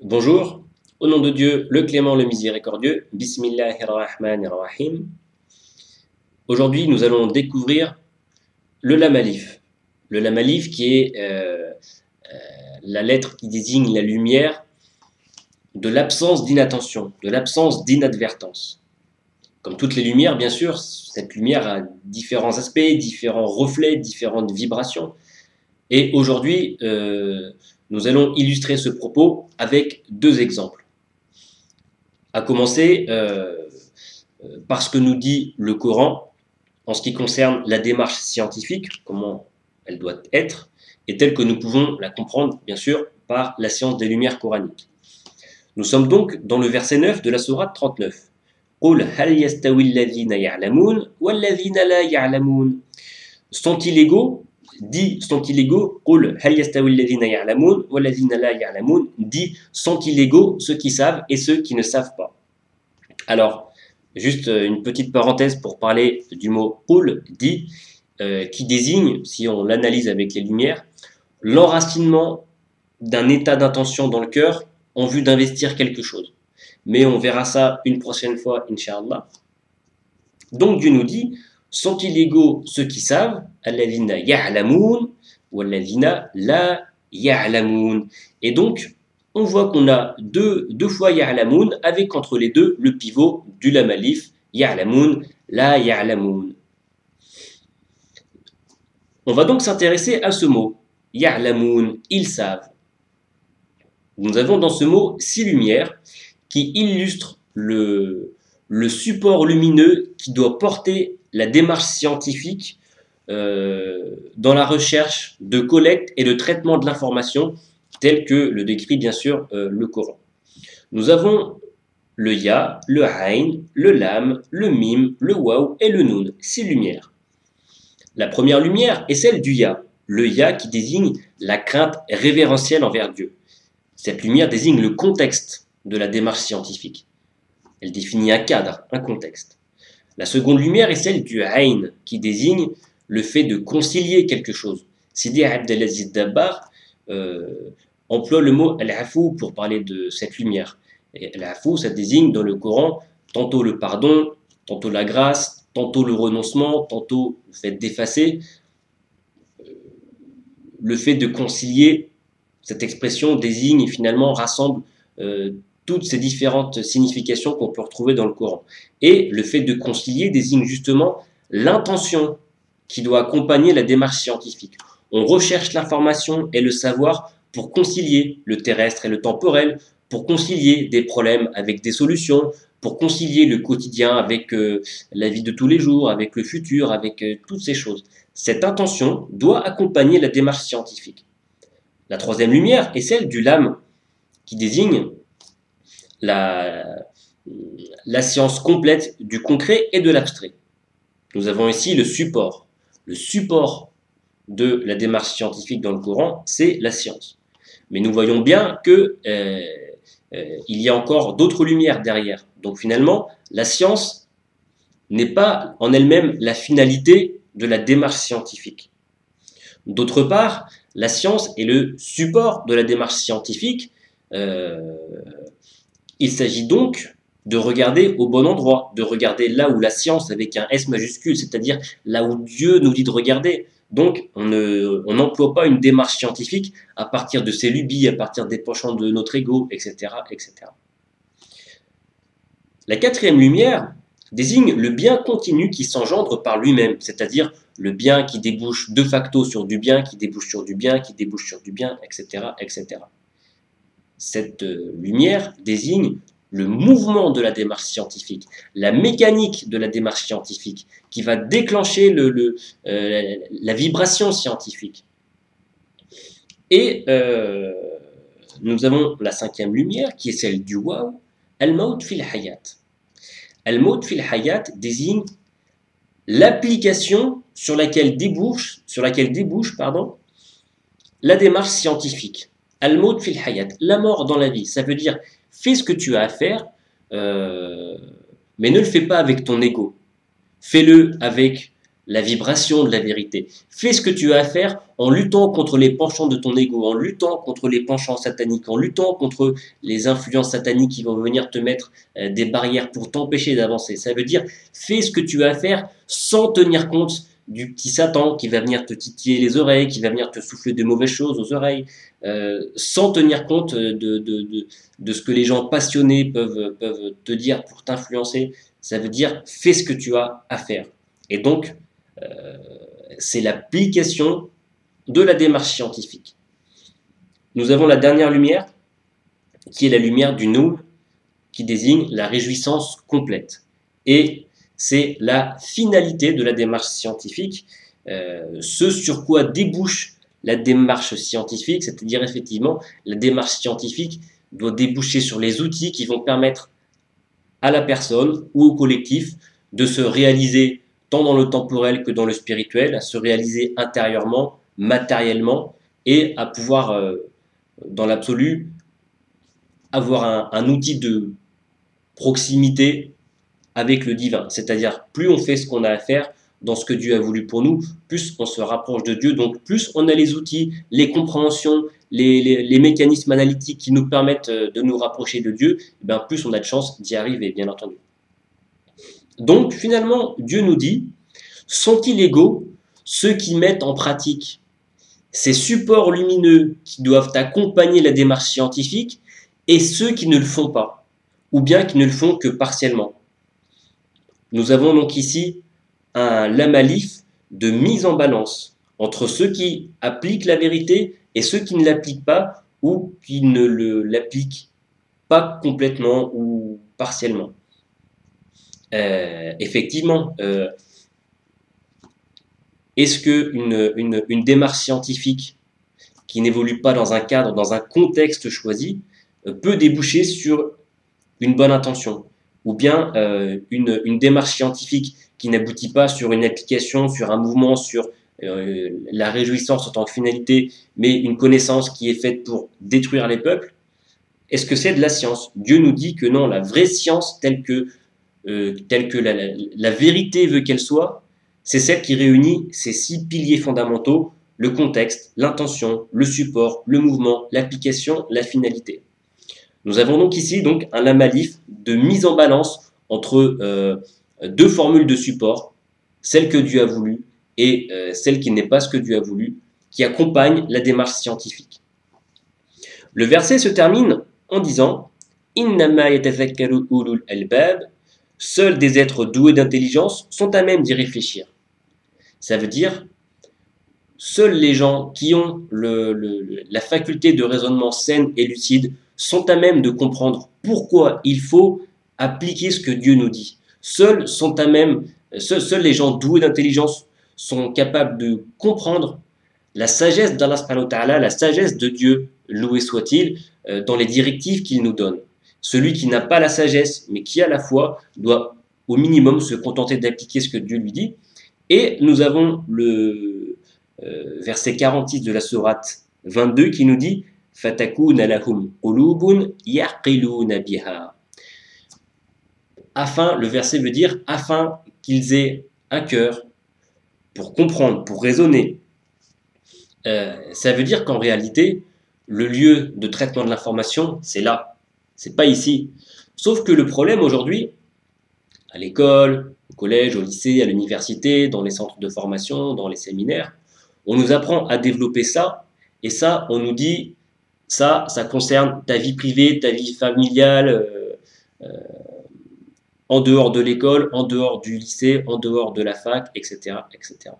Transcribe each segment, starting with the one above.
Bonjour, au nom de Dieu, le clément, le miséricordieux, Bismillahirrahmanirrahim. Aujourd'hui, nous allons découvrir le lam alif. Le lam alif qui est la lettre qui désigne la lumière de l'absence d'inattention, de l'absence d'inadvertance. Comme toutes les lumières, bien sûr, cette lumière a différents aspects, différents reflets, différentes vibrations. Et aujourd'hui, nous allons illustrer ce propos avec deux exemples. À commencer par ce que nous dit le Coran en ce qui concerne la démarche scientifique, comment elle doit être, et telle que nous pouvons la comprendre, bien sûr, par la science des lumières coraniques. Nous sommes donc dans le verset 9 de la sourate 39. قُلْ هَلْ يَسْتَوِي الَّذِينَ يَعْلَمُونَ وَالَّذِينَ لَا يَعْلَمُونَ. Sont-ils égaux? Dit sont-ils égaux? قُلْ هَلْ يَسْتَوِي الَّذِينَ يَعْلَمُونَ وَالَّذِينَ لَا يَعْلَمُونَ. Dit sont-ils égaux ceux qui savent et ceux qui ne savent pas. Alors, juste une petite parenthèse pour parler du mot qul, dit, qui désigne, si on l'analyse avec les lumières, l'enracinement d'un état d'intention dans le cœur en vue d'investir quelque chose. Mais on verra ça une prochaine fois, Inch'Allah. Donc Dieu nous dit, sont-ils égaux ceux qui savent, alladhina ya'lamoun, ou alladhina la ya'lamoun. Et donc, on voit qu'on a deux fois ya'lamoun, avec entre les deux le pivot du lam alif, ya'lamoun, la ya'lamoun. On va donc s'intéresser à ce mot, ya'lamoun, ils savent. Nous avons dans ce mot 6 lumières qui illustrent le support lumineux qui doit porter la démarche scientifique dans la recherche de collecte et de traitement de l'information tel que le décrit bien sûr le Coran. Nous avons le ya, le ayn, le lam, le mim, le waw et le noun, 6 lumières. La première lumière est celle du ya, le ya qui désigne la crainte révérentielle envers Dieu. Cette lumière désigne le contexte de la démarche scientifique. Elle définit un cadre, un contexte. La seconde lumière est celle du ayn, qui désigne le fait de concilier quelque chose. Sidi Abdelaziz Dabbar emploie le mot al-afou pour parler de cette lumière. Al-afou, ça désigne dans le Coran tantôt le pardon, tantôt la grâce, tantôt le renoncement, tantôt le fait d'effacer, le fait de concilier. Cette expression désigne et finalement rassemble toutes ces différentes significations qu'on peut retrouver dans le Coran. Et le fait de concilier désigne justement l'intention qui doit accompagner la démarche scientifique. On recherche l'information et le savoir pour concilier le terrestre et le temporel, pour concilier des problèmes avec des solutions, pour concilier le quotidien avec la vie de tous les jours, avec le futur, avec toutes ces choses. Cette intention doit accompagner la démarche scientifique. La troisième lumière est celle du lam, qui désigne la science complète du concret et de l'abstrait. Nous avons ici le support. Le support de la démarche scientifique dans le Coran, c'est la science. Mais nous voyons bien que il y a encore d'autres lumières derrière. Donc finalement, la science n'est pas en elle-même la finalité de la démarche scientifique. D'autre part, la science est le support de la démarche scientifique. Il s'agit donc de regarder au bon endroit, de regarder là où la science avec un S majuscule, c'est-à-dire là où Dieu nous dit de regarder. Donc, on n'emploie pas une démarche scientifique à partir de ses lubies, à partir des penchants de notre ego, etc., etc. La quatrième lumière désigne le bien continu qui s'engendre par lui-même, c'est-à-dire le bien qui débouche de facto sur du bien, qui débouche sur du bien, qui débouche sur du bien, etc., etc. Cette lumière désigne le mouvement de la démarche scientifique, la mécanique de la démarche scientifique, qui va déclencher la vibration scientifique. Et nous avons la cinquième lumière, qui est celle du waw, al-maut fil hayat. Al-maut fil hayat désigne l'application sur laquelle débouche la démarche scientifique. Al-maut fil hayat, la mort dans la vie, ça veut dire fais ce que tu as à faire, mais ne le fais pas avec ton ego. Fais-le avec la vibration de la vérité. Fais ce que tu as à faire en luttant contre les penchants de ton ego, en luttant contre les penchants sataniques, en luttant contre les influences sataniques qui vont venir te mettre des barrières pour t'empêcher d'avancer. Ça veut dire, fais ce que tu as à faire sans tenir compte du petit Satan qui va venir te titiller les oreilles, qui va venir te souffler de mauvaises choses aux oreilles, sans tenir compte de ce que les gens passionnés peuvent te dire pour t'influencer. Ça veut dire, fais ce que tu as à faire. Et donc, c'est l'application de la démarche scientifique. Nous avons la dernière lumière, qui est la lumière du Nour, qui désigne la réjouissance complète. Et c'est la finalité de la démarche scientifique, ce sur quoi débouche la démarche scientifique, c'est-à-dire effectivement, la démarche scientifique doit déboucher sur les outils qui vont permettre à la personne ou au collectif de se réaliser tant dans le temporel que dans le spirituel, à se réaliser intérieurement, matériellement, et à pouvoir, dans l'absolu, avoir un outil de proximité avec le divin. C'est-à-dire, plus on fait ce qu'on a à faire dans ce que Dieu a voulu pour nous, plus on se rapproche de Dieu, donc plus on a les outils, les compréhensions, les mécanismes analytiques qui nous permettent de nous rapprocher de Dieu, et bien plus on a de chances d'y arriver, bien entendu. Donc, finalement, Dieu nous dit, sont-ils égaux ceux qui mettent en pratique ces supports lumineux qui doivent accompagner la démarche scientifique et ceux qui ne le font pas, ou bien qui ne le font que partiellement? Nous avons donc ici un lamalif de mise en balance entre ceux qui appliquent la vérité et ceux qui ne l'appliquent pas ou qui ne l'appliquent pas complètement ou partiellement. Effectivement, est-ce qu'une démarche scientifique qui n'évolue pas dans un cadre, dans un contexte choisi, peut déboucher sur une bonne intention? Ou bien une démarche scientifique qui n'aboutit pas sur une application, sur un mouvement, sur la réjouissance en tant que finalité, mais une connaissance qui est faite pour détruire les peuples? Est-ce que c'est de la science? Dieu nous dit que non, la vraie science telle que la vérité veut qu'elle soit, c'est celle qui réunit ces 6 piliers fondamentaux: le contexte, l'intention, le support, le mouvement, l'application, la finalité. Nous avons donc ici un lamalif de mise en balance entre deux formules de support, celle que Dieu a voulu et celle qui n'est pas ce que Dieu a voulu, qui accompagne la démarche scientifique. Le verset se termine en disant « Innama yatafakkaru ulul albab » seuls des êtres doués d'intelligence sont à même d'y réfléchir. Ça veut dire, seuls les gens qui ont la faculté de raisonnement saine et lucide sont à même de comprendre pourquoi il faut appliquer ce que Dieu nous dit. Seuls les gens doués d'intelligence sont capables de comprendre la sagesse d'Allah subhanahu wa ta'ala, la sagesse de Dieu, loué soit-il, dans les directives qu'il nous donne. Celui qui n'a pas la sagesse, mais qui a la foi, doit au minimum se contenter d'appliquer ce que Dieu lui dit. Et nous avons le verset 46 de la sourate 22 qui nous dit « Fatakuna lahum qulubun yaqiluna biha » afin, le verset veut dire « afin qu'ils aient un cœur pour comprendre, pour raisonner ». Ça veut dire qu'en réalité, le lieu de traitement de l'information, c'est là. C'est pas ici. Sauf que le problème aujourd'hui, à l'école, au collège, au lycée, à l'université, dans les centres de formation, dans les séminaires, on nous apprend à développer ça, et ça, on nous dit, ça concerne ta vie privée, ta vie familiale, en dehors de l'école, en dehors du lycée, en dehors de la fac, etc., etc.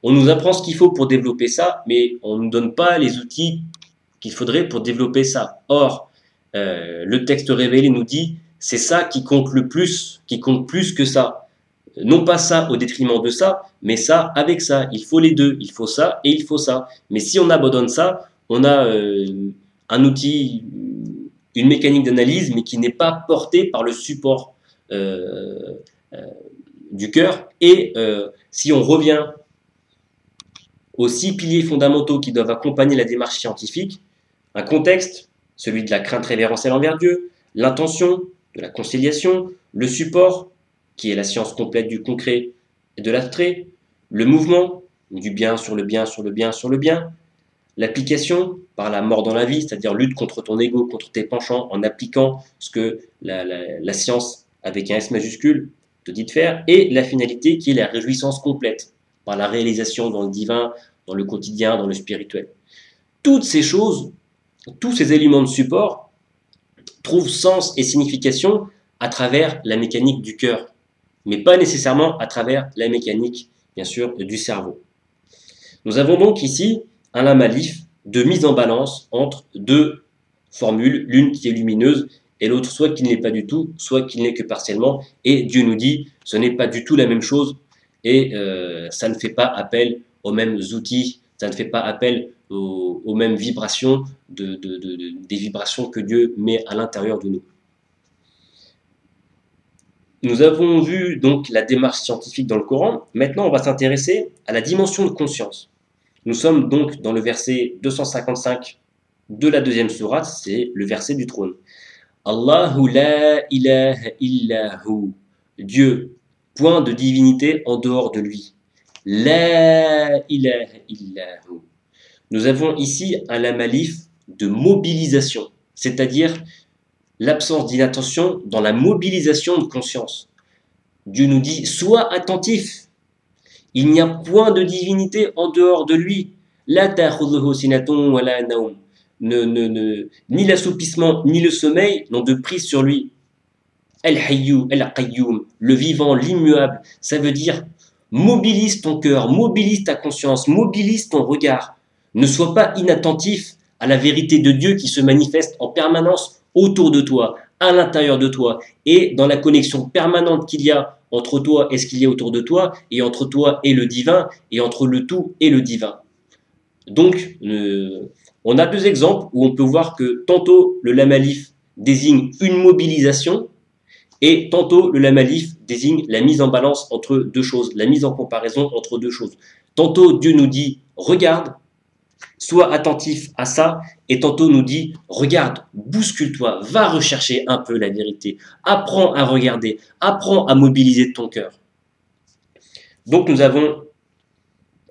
On nous apprend ce qu'il faut pour développer ça, mais on ne nous donne pas les outils qu'il faudrait pour développer ça. Or, le texte révélé nous dit c'est ça qui compte le plus, qui compte plus que ça. Non pas ça au détriment de ça, mais ça avec ça. Il faut les deux, il faut ça et il faut ça. Mais si on abandonne ça, on a un outil, une mécanique d'analyse, mais qui n'est pas portée par le support du cœur. Et si on revient aux 6 piliers fondamentaux qui doivent accompagner la démarche scientifique, un contexte, celui de la crainte révérentielle envers Dieu, l'intention, de la conciliation, le support, qui est la science complète du concret et de l'abstrait, le mouvement, du bien sur le bien, sur le bien, sur le bien, l'application par la mort dans la vie, c'est-à-dire lutte contre ton ego, contre tes penchants, en appliquant ce que la science avec un S majuscule te dit de faire, et la finalité qui est la réjouissance complète, par la réalisation dans le divin, dans le quotidien, dans le spirituel. Toutes ces choses, tous ces éléments de support trouvent sens et signification à travers la mécanique du cœur, mais pas nécessairement à travers la mécanique, bien sûr, du cerveau. Nous avons donc ici un lamalif de mise en balance entre deux formules, l'une qui est lumineuse et l'autre soit qui ne l'est pas du tout, soit qui ne l'est que partiellement. Et Dieu nous dit, ce n'est pas du tout la même chose et ça ne fait pas appel aux mêmes outils, ça ne fait pas appel aux mêmes vibrations, des vibrations que Dieu met à l'intérieur de nous. Nous avons vu donc la démarche scientifique dans le Coran. Maintenant, on va s'intéresser à la dimension de conscience. Nous sommes donc dans le verset 255 de la deuxième sourate, c'est le verset du trône. Allahu la ilaha illahu. Dieu, point de divinité en dehors de lui. La ilaha illahu. Nous avons ici un lamalif de mobilisation, c'est-à-dire l'absence d'inattention dans la mobilisation de conscience. Dieu nous dit, sois attentif. Il n'y a point de divinité en dehors de lui. La ta'khudhuhu sinatun wa la nawm. Ni l'assoupissement, ni le sommeil n'ont de prise sur lui. Al-Hayyu, Al-Qayyum, le vivant, l'immuable. Ça veut dire, mobilise ton cœur, mobilise ta conscience, mobilise ton regard. Ne sois pas inattentif à la vérité de Dieu qui se manifeste en permanence autour de toi, à l'intérieur de toi, et dans la connexion permanente qu'il y a entre toi et ce qu'il y a autour de toi, et entre toi et le divin, et entre le tout et le divin. Donc, on a deux exemples où on peut voir que tantôt le lamalif désigne une mobilisation, et tantôt le lamalif désigne la mise en balance entre deux choses, la mise en comparaison entre deux choses. Tantôt Dieu nous dit « regarde », sois attentif à ça, et tantôt nous dit, regarde, bouscule-toi, va rechercher un peu la vérité, apprends à regarder, apprends à mobiliser ton cœur. Donc nous avons,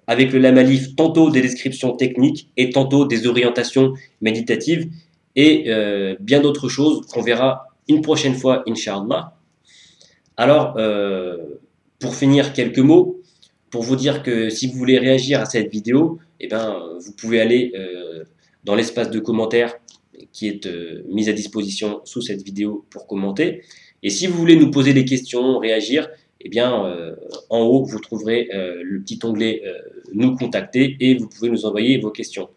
avec le lamalif, tantôt des descriptions techniques et tantôt des orientations méditatives et bien d'autres choses qu'on verra une prochaine fois, Inch'Allah. Alors, pour finir, quelques mots, pour vous dire que si vous voulez réagir à cette vidéo, eh ben, vous pouvez aller dans l'espace de commentaires qui est mis à disposition sous cette vidéo pour commenter. Et si vous voulez nous poser des questions, réagir, eh bien, en haut, vous trouverez le petit onglet Nous contacter et vous pouvez nous envoyer vos questions.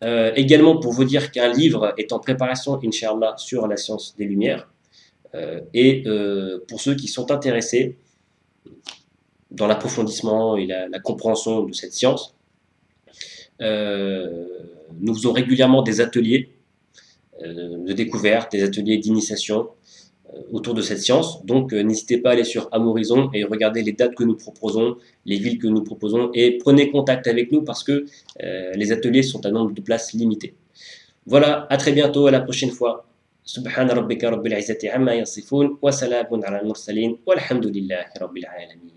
Également, pour vous dire qu'un livre est en préparation, Inch'Allah, sur la science des Lumières. Et pour ceux qui sont intéressés dans l'approfondissement et la compréhension de cette science, nous faisons régulièrement des ateliers de découverte, des ateliers d'initiation autour de cette science. Donc n'hésitez pas à aller sur Amorizon et regarder les dates que nous proposons, les villes que nous proposons et prenez contact avec nous parce que les ateliers sont à nombre de places limité. Voilà, à très bientôt, à la prochaine fois. Subhana rabbika rabbil izzati amma yasifun wa salamun ala al-mursalin walhamdulillahi rabbil alamin.